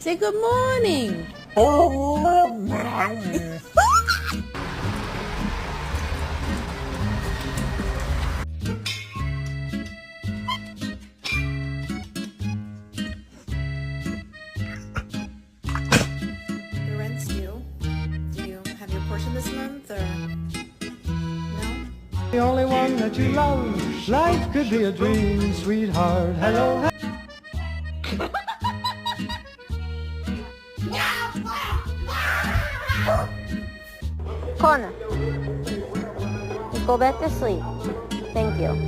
Say good morning. The rent's due. Do you have your portion this month, or no? The only one that you love, life could be a dream, sweetheart. Hello. Connor, go back to sleep. Thank you.